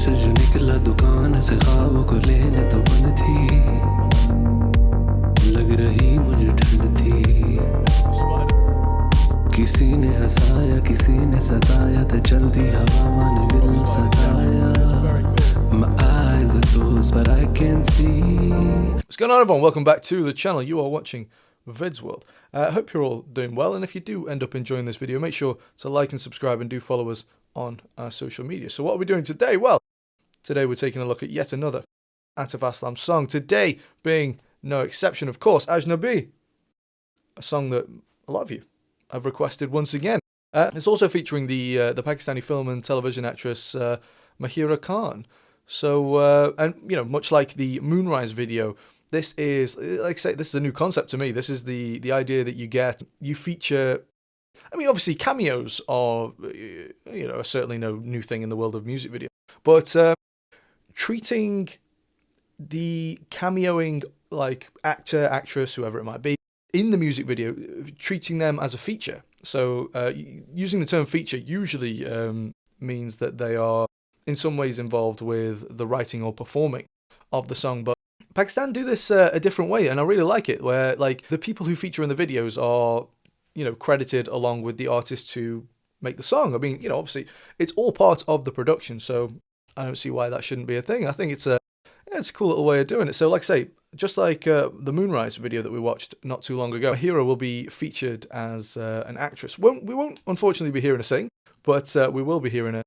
से जो निकला दुकान से ख्वाबों को लेने तो बंद थी लग रही मुझे ठंड थी किसी ने हंसाया किसी ने सताया तो चलती हवा माने दिल सताया My eyes are closed but I can see. What's going on, everyone? Welcome back to the channel. You are watching Vids World. I hope you're all doing well, and if you do end up enjoying this video, make sure to like and subscribe and do follow us on our social media. So what are we doing today? Well, today we're taking a look at yet another Atif Aslam song. Today being no exception, of course, Ajnabi, a song that a lot of you have requested once again. It's also featuring the Pakistani film and television actress Mahira Khan. So, and you know, much like the Moonrise video, this is, like I say, this is a new concept to me. This is the idea that you feature, I mean, obviously cameos are, you know, certainly no new thing in the world of music video, but treating the cameoing, like actor, actress, whoever it might be, in the music video, treating them as a feature. So, using the term feature usually means that they are in some ways involved with the writing or performing of the song, but Pakistan do this a different way, and I really like it, where like the people who feature in the videos are, you know, credited along with the artists who make the song. I mean, you know, obviously it's all part of the production, so I don't see why that shouldn't be a thing. I think it's a cool little way of doing it. So like I say, just like the Moonrise video that we watched not too long ago, Mahira will be featured as an actress. We won't unfortunately be hearing her sing, but we will be hearing her.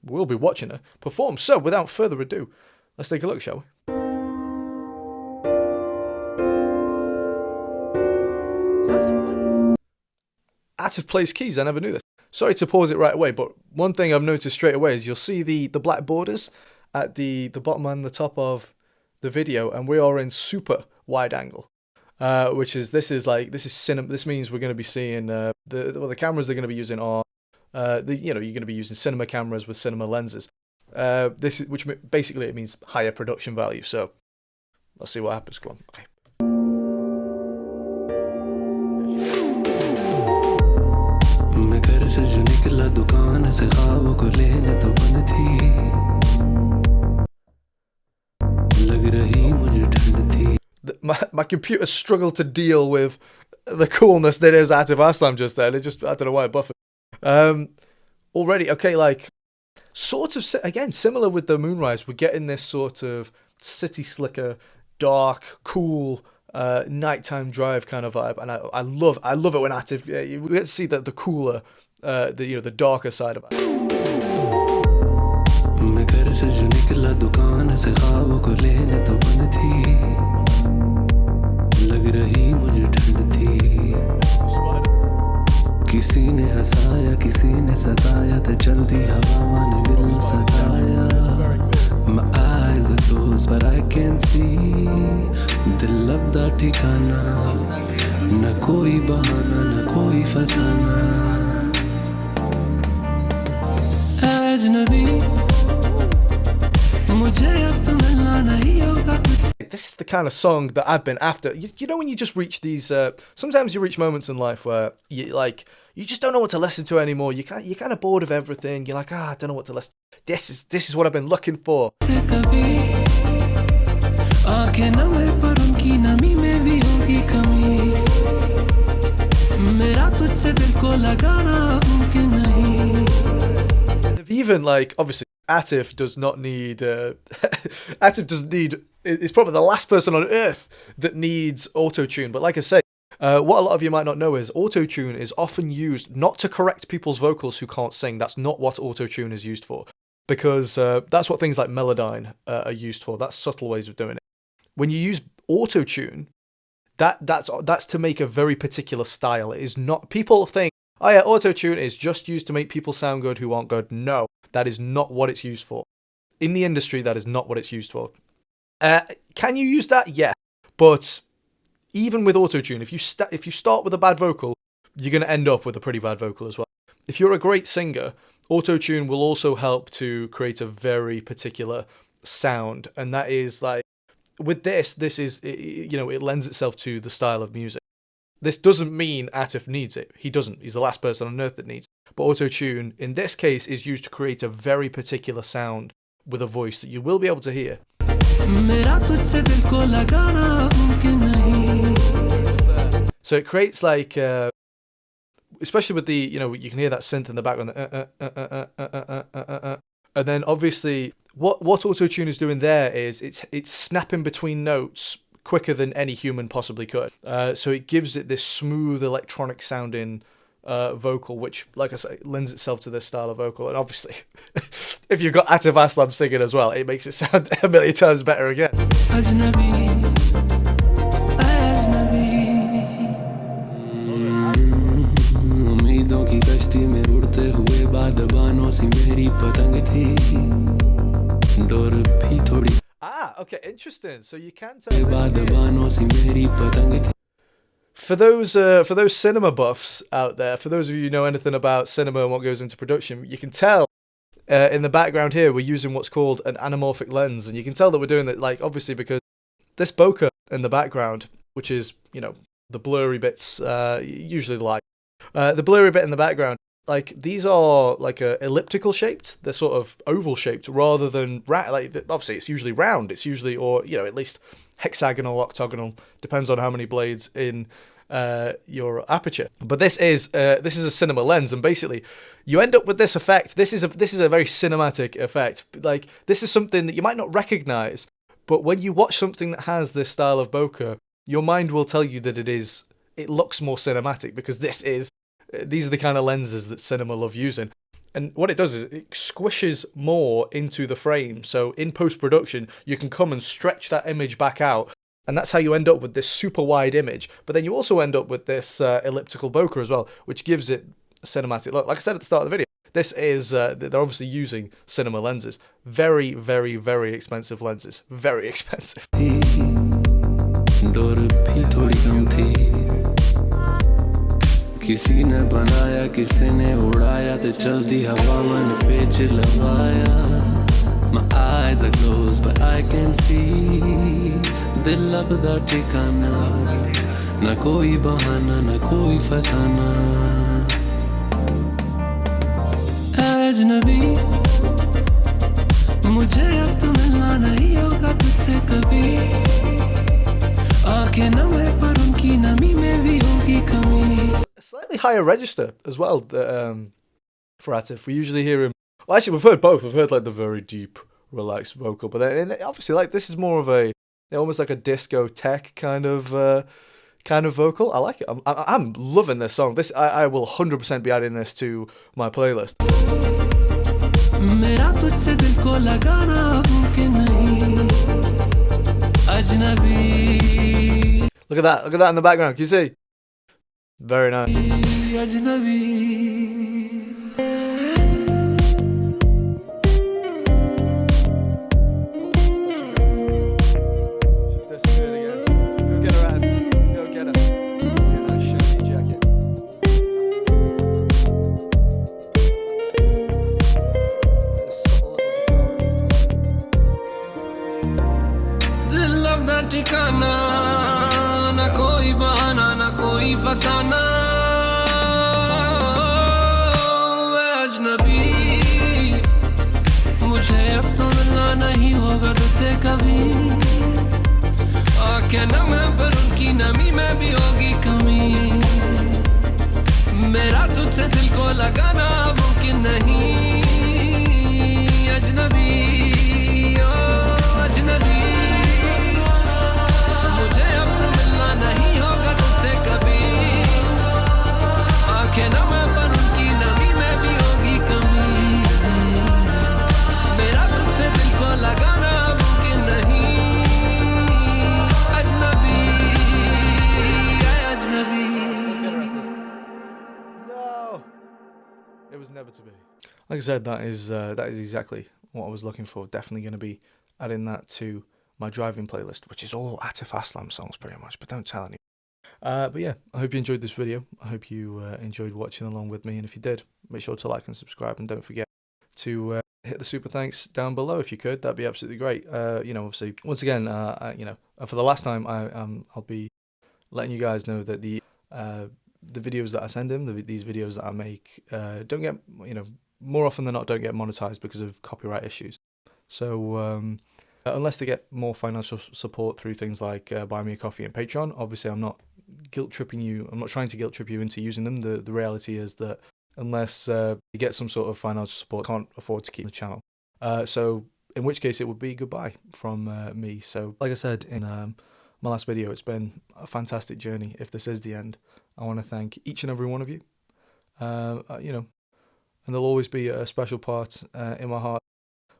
We'll be watching her perform. So, without further ado, let's take a look, shall we? Atif plays keys. I never knew this. Sorry to pause it right away, but one thing I've noticed straight away is you'll see the black borders at the bottom and the top of the video, and we are in super wide angle, which is this is cinema. This means we're going to be seeing the cameras they're going to be using are. You're going to be using cinema cameras with cinema lenses. Which basically it means higher production value. So let's see what happens. Come on. Okay. मैं घर से जो निकला दुकान से ख्वाबों को लेने तो बंद थी लग रही मुझे ठंड थी. My computer struggled to deal with the coolness that is Atif Aslam just then. I don't know why it buffered. Already, okay, like, sort of, again, similar with the Moonrise, we're getting this sort of city slicker, dark, cool, nighttime drive kind of vibe, and I love it when Atif, we get to see the cooler, the darker side of it. मैं घर से जो निकला दुकान से ख्वाबों को लेने तो बंद थी लग रही मुझे ठंड थी किसी ने हंसाया किसी ने सताया तो चलती हवा माने दिल सताया My eyes are closed but I can see दिल लबदा ठिकाना न कोई बहाना न कोई फसाना अजनबी मुझे अब तो मिलना नहीं होगा कुछ. This is the kind of song that I've been after. You know when you just reach these, sometimes you reach moments in life where you just don't know what to listen to anymore. You're kind of bored of everything. You're like, I don't know what to listen to. This is what I've been looking for. Even like, obviously, Atif does not need, Atif doesn't need, is probably the last person on earth that needs auto-tune. But like I say, what a lot of you might not know is auto-tune is often used not to correct people's vocals who can't sing. That's not what auto-tune is used for. Because that's what things like Melodyne are used for. That's subtle ways of doing it. When you use auto-tune, that's to make a very particular style. It is not, people think, oh yeah, auto-tune is just used to make people sound good who aren't good. No, that is not what it's used for. In the industry, that is not what it's used for. Can you use that? Yeah. But even with auto-tune, if you start with a bad vocal, you're going to end up with a pretty bad vocal as well. If you're a great singer, auto-tune will also help to create a very particular sound. And that is like, with this is, you know, it lends itself to the style of music. This doesn't mean Atif needs it. He doesn't. He's the last person on earth that needs it. But auto-tune, in this case, is used to create a very particular sound with a voice that you will be able to hear. So it creates like, especially with the, you can hear that synth in the background, and then obviously what auto-tune is doing there is it's snapping between notes quicker than any human possibly could. So it gives it this smooth electronic sounding vocal, which, like I say, lends itself to this style of vocal. And obviously, if you've got Atif Aslam singing as well, it makes it sound a million times better again. Ajnabi, उम्मीदों की कश्ती में उड़ते हुए बादबानों सी मेरी पतंग थी door भी थोड़ी Okay, interesting. So you can tell for those cinema buffs out there, for those of you who know anything about cinema and what goes into production, you can tell in the background here we're using what's called an anamorphic lens, and you can tell that we're doing it, like, obviously because this bokeh in the background, which is, the blurry bits, usually the light, the blurry bit in the background, like, these are like elliptical shaped. They're sort of oval shaped rather than obviously it's usually round. It's usually, or at least hexagonal, octagonal, depends on how many blades in your aperture. But this is a cinema lens, and basically you end up with this effect. This is a very cinematic effect. Like, this is something that you might not recognize, but when you watch something that has this style of bokeh, your mind will tell you that it looks more cinematic, because these are the kind of lenses that cinema love using. And what it does is it squishes more into the frame. So in post-production, you can come and stretch that image back out. And that's how you end up with this super wide image. But then you also end up with this elliptical bokeh as well, which gives it a cinematic look. Like I said at the start of the video, this is, they're obviously using cinema lenses. Very, very, very expensive lenses. Very expensive. किसी ने बनाया किसी ने उड़ाया ते चलती हवा मन पे चिल्लाया My eyes are closed but I can see दिल लबदा ठिकाना ना कोई बहाना ना कोई फसाना अजनबी मुझे अब तो मिलना नहीं होगा तुझसे कभी आंखें नम है पर उनकी नमी में भी होगी कमी. Slightly higher register as well for Atif. We usually hear him. Well, actually, we've heard both. We've heard like the very deep, relaxed vocal, but then obviously, like, this is more of almost like a disco tech kind of vocal. I like it. I'm loving this song. I will 100% be adding this to my playlist. Look at that. Look at that in the background. Can you see? Very nice. She's disappeared again. Go get her, Atif. Go get her. Get that shiny jacket. A subtle little guitar. ना कोई बहाना ना कोई फसाना अजनबी मुझे अब तो मिलना नहीं होगा तुझसे कभी आंखें नम है पर उनकी नमी में भी होगी कमी मेरा तुझसे दिल को लगाना मुमकिन नहीं अजनबी अजनबी नहीं होगा तुझसे कभी आंखें नम है पर उनकी नमी में भी होगी कमी मेरा तुझसे दिल को लगाना मुमकिन नहीं अजनबी अजनबी. No, it was never to be. Like I said, that is exactly what I was looking for. Definitely going to be adding that to my driving playlist, which is all Atif Aslam songs pretty much, but don't tell anyone. But yeah, I hope you enjoyed this video. I hope you enjoyed watching along with me, and if you did, make sure to like and subscribe, and don't forget to hit the super thanks down below if you could. That'd be absolutely great. Obviously, once again, for the last time, I'll be letting you guys know that the videos that I send in, these videos that I make, don't get, more often than not, don't get monetized because of copyright issues. So unless they get more financial support through things like Buy Me a Coffee and Patreon, obviously I'm not guilt tripping you. I'm not trying to guilt trip you into using them. The reality is that unless you get some sort of financial support, can't afford to keep the channel. So in which case it would be goodbye from me. So like I said in my last video, it's been a fantastic journey. If this is the end, I want to thank each and every one of you. You know, and there'll always be a special part in my heart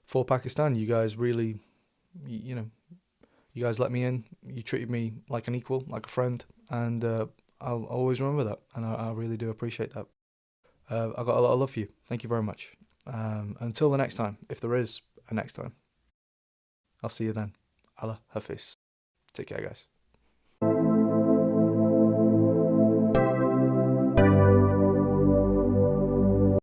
for Pakistan. You guys really, you know, you guys let me in. You treated me like an equal, like a friend, and I'll always remember that, and I really do appreciate that. I got a lot of love for you. Thank you very much. Until the next time, if there is a next time, I'll see you then. Allah Hafiz. Take care, guys.